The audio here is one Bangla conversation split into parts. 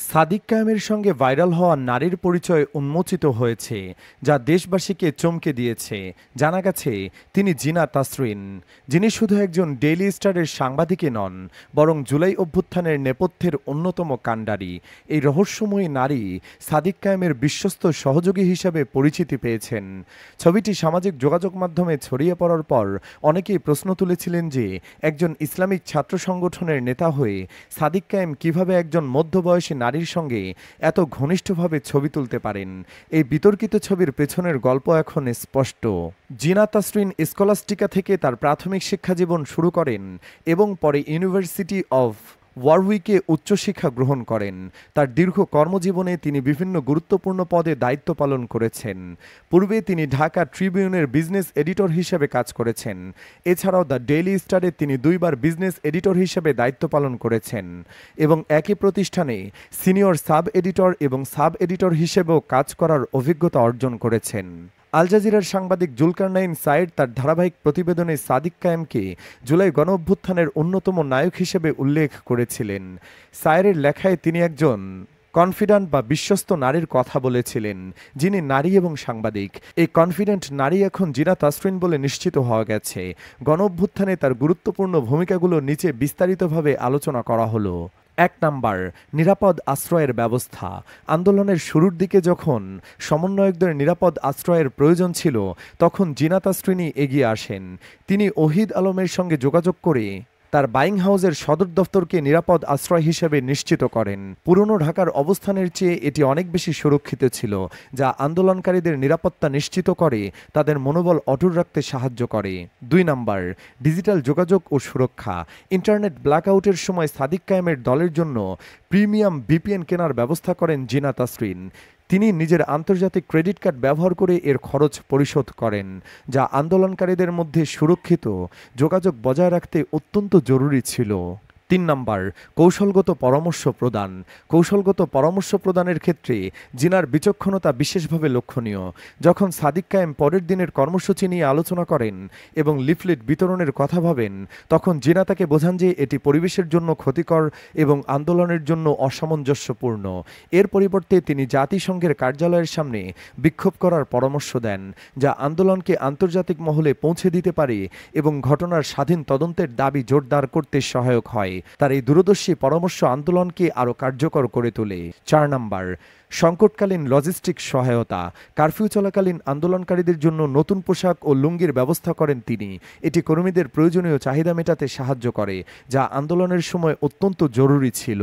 সাদিক কায়েমের সঙ্গে ভাইরাল হওয়া নারীর পরিচয় উন্মোচিত হয়েছে, যা দেশবাসীকে চমকে দিয়েছে। জানা গেছে তিনি জিনা তাসরিন, যিনি শুধু একজন ডেইলি স্টারের সাংবাদিকই নন, বরং জুলাই অভ্যুত্থানের নেপথ্যের অন্যতম কাণ্ডারি। এই রহস্যময়ী নারী সাদিক কায়েমের বিশ্বস্ত সহযোগী হিসেবে পরিচিতি পেয়েছেন। ছবিটি সামাজিক যোগাযোগ মাধ্যমে ছড়িয়ে পড়ার পর অনেকেই প্রশ্ন তুলেছিলেন যে একজন ইসলামিক ছাত্র সংগঠনের নেতা হয়ে সাদিক কায়েম কিভাবে একজন মধ্যবয়সী নারীর সঙ্গে এত ঘনিষ্ঠভাবে ছবি তুলতে পারেন। এই বিতর্কিত ছবির পেছনের গল্প এখন স্পষ্ট। জিনা তাসরিন স্কলাস্টিকা থেকে তার প্রাথমিক শিক্ষাজীবন শুরু করেন এবং পরে ইউনিভার্সিটি অফ ওয়ারউইকে উচ্চশিক্ষা গ্রহণ করেন। তার দীর্ঘ কর্মজীবনে তিনি বিভিন্ন গুরুত্বপূর্ণ পদে দায়িত্ব পালন করেছেন। পূর্বে তিনি ঢাকা ট্রিবিউনের বিজনেস এডিটর হিসেবে কাজ করেছেন। এছাড়াও দ্য ডেইলি স্টারে তিনি দুইবার বিজনেস এডিটর হিসেবে দায়িত্ব পালন করেছেন এবং একই প্রতিষ্ঠানে সিনিয়র সাব এডিটর এবং সাব এডিটর হিসেবেও কাজ করার অভিজ্ঞতা অর্জন করেছেন। আল জাজিরার সাংবাদিক জুলকারনাইন সাইদ তার ধারাবাহিক প্রতিবেদনে সাদিক কায়েমকে জুলাই গণঅভ্যুত্থানের অন্যতম নায়ক হিসেবে উল্লেখ করেছিলেন। সায়েরের লেখায় তিনি একজন কনফিডেন্ট বা বিশ্বস্ত নারীর কথা বলেছিলেন, যিনি নারী এবং সাংবাদিক। এই কনফিডেন্ট নারী এখন জিনা তাসরিন বলে নিশ্চিত হওয়া গেছে। গণঅভ্যুত্থানে তার গুরুত্বপূর্ণ ভূমিকাগুলো নিচে বিস্তারিতভাবে আলোচনা করা হলো। ১ নাম্বার, নিরাপদ আশ্রয়ের ব্যবস্থা। আন্দোলনের শুরুর দিকে যখন সমন্বয়কদের নিরাপদ আশ্রয়ের প্রয়োজন ছিল, তখন জিনা তাসরিনই এগিয়ে আসেন। তিনি ওহিদ আলমের সঙ্গে যোগাযোগ করে তার বাইং হাউসের সদর দফতরকে নিরাপদ আশ্রয় হিসেবে নিশ্চিত করেন। পুরনো ঢাকার অবস্থানের চেয়ে এটি অনেক বেশি সুরক্ষিত ছিল, যা আন্দোলনকারীদের নিরাপত্তা নিশ্চিত করে, তাদের মনোবল অটুট রাখতে সাহায্য করে। ২ নাম্বার, ডিজিটাল যোগাযোগ ও সুরক্ষা। ইন্টারনেট ব্ল্যাকআউটের সময় সাদিক কায়েমের দলের জন্য প্রিমিয়াম ভিপিএন কেনার ব্যবস্থা করেন জিনা তাসরিন। তিনি নিজের আন্তর্জাতিক ক্রেডিট কার্ড ব্যবহার করে এর খরচ পরিশোধ করেন, যা আন্দোলনকারীদের মধ্যে সুরক্ষিত যোগাযোগ বজায় রাখতে অত্যন্ত জরুরি ছিল। ৩ নাম্বার, কৌশলগত পরামর্শ প্রদান। কৌশলগত পরামর্শ প্রদানের ক্ষেত্রে জিনার বিচক্ষণতা বিশেষভাবে লক্ষণীয়। যখন সাদিক কায়েম পরের দিনের কর্মসূচি নিয়ে আলোচনা করেন এবং লিফলেট বিতরণের কথা ভাবেন, তখন জিনা তাকে বোঝান যে এটি পরিবেশের জন্য ক্ষতিকর এবং আন্দোলনের জন্য অসামঞ্জস্যপূর্ণ। এর পরিবর্তে তিনি জাতিসংঘের কার্যালয়ের সামনে বিক্ষোভ করার পরামর্শ দেন, যা আন্দোলনকে আন্তর্জাতিক মহলে পৌঁছে দিতে পারে এবং ঘটনার স্বাধীন তদন্তের দাবি জোরদার করতে সহায়ক হয়। তার এই দূরদর্শী পরামর্শ আন্দোলনকে আরও কার্যকর করে তোলে। ৪ নাম্বার, সংকটকালীন লজিস্টিক সহায়তা। কারফিউ চলাকালীন আন্দোলনকারীদের জন্য নতুন পোশাক ও লুঙ্গির ব্যবস্থা করেন তিনি। এটি কর্মীদের প্রয়োজনীয় চাহিদা মেটাতে সাহায্য করে, যা আন্দোলনের সময় অত্যন্ত জরুরি ছিল।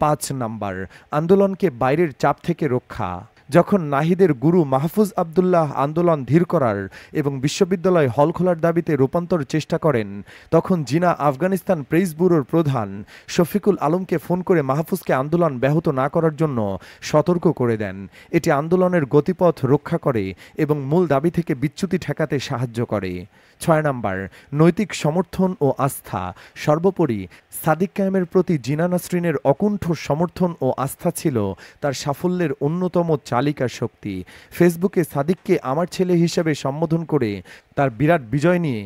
৫ নাম্বার, আন্দোলনকে বাইরের চাপ থেকে রক্ষা। যখন নাহিদের গুরু মাহফুজ আবদুল্লাহ আন্দোলন ধীর করার এবং বিশ্ববিদ্যালয় হল খোলার দাবিতে রূপান্তর চেষ্টা করেন, তখন জিনা আফগানিস্তান প্রেস ব্যুরোর প্রধান শফিকুল আলমকে ফোন করে মাহফুজকে আন্দোলন ব্যাহত না করার জন্য সতর্ক করে দেন। এটি আন্দোলনের গতিপথ রক্ষা করে এবং মূল দাবি থেকে বিচ্যুতি ঠেকাতে সাহায্য করে। ৬ নাম্বার, নৈতিক সমর্থন ও আস্থা। সর্বোপরি সাদিক কায়েমের প্রতি জিনা নাসরিনের অকুণ্ঠ সমর্থন ও আস্থা ছিল তার সাফল্যের অন্যতম চালিকা শক্তি। ফেসবুকে সাদিককে আমার ছেলে হিসেবে সম্বোধন করে তার বিরাট বিজয় নিয়ে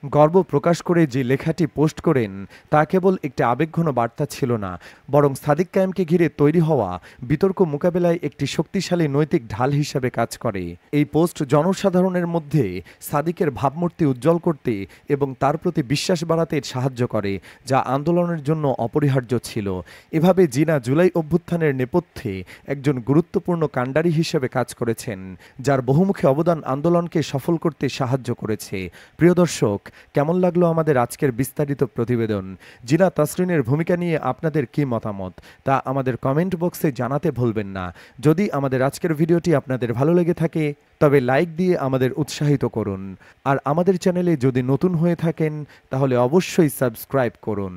গর্ব প্রকাশ করে যে লেখাটি পোস্ট করেন, তা কেবল একটি আবেগঘন বার্তা ছিল না, বরং সাদিক কায়েমকে ঘিরে তৈরি হওয়া বিতর্ক মোকাবেলায় একটি শক্তিশালী নৈতিক ঢাল হিসেবে কাজ করে। এই পোস্ট জনসাধারণের মধ্যে সাদিকের ভাবমূর্তি উজ্জ্বল করতে এবং তার প্রতি বিশ্বাস বাড়াতে সাহায্য করে, যা আন্দোলনের জন্য অপরিহার্য ছিল। এভাবে জিনা জুলাই অভ্যুত্থানের নেপথ্যে একজন গুরুত্বপূর্ণ কাণ্ডারি হিসেবে কাজ করেছেন, যার বহুমুখী অবদান আন্দোলনকে সফল করতে সাহায্য করেছে। প্রিয় দর্শক, কেমন লাগলো আমাদের আজকের বিস্তারিত প্রতিবেদন? জিনা তাসরিনের ভূমিকা নিয়ে আপনাদের কি মতামত, তা আমাদের কমেন্ট বক্সে জানাতে ভুলবেন না। যদি আমাদের আজকের ভিডিওটি আপনাদের ভালো লেগে থাকে, তবে লাইক দিয়ে আমাদের উৎসাহিত করুন। আর আমাদের চ্যানেলে যদি নতুন হয়ে থাকেন, তাহলে অবশ্যই সাবস্ক্রাইব করুন।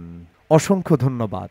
অসংখ্য ধন্যবাদ।